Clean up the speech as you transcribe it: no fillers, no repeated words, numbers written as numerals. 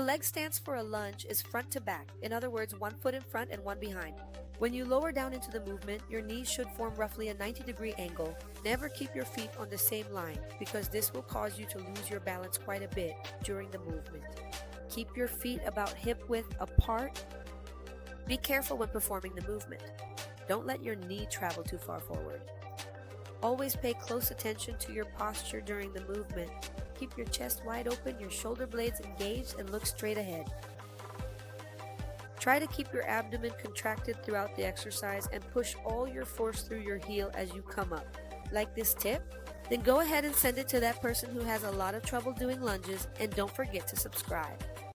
leg stance for a lunge is front to back, in other words, one foot in front and one behind. When you lower down into the movement, your knees should form roughly a 90-degree angle. Never keep your feet on the same line because this will cause you to lose your balance quite a bit during the movement. Keep your feet about hip width apart. Be careful when performing the movement. Don't let your knee travel too far forward. Always pay close attention to your posture during the movement. Keep your chest wide open, your shoulder blades engaged, and look straight ahead. Try to keep your abdomen contracted throughout the exercise and push all your force through your heel as you come up. Like this tip? Then go ahead and send it to that person who has a lot of trouble doing lunges, and don't forget to subscribe.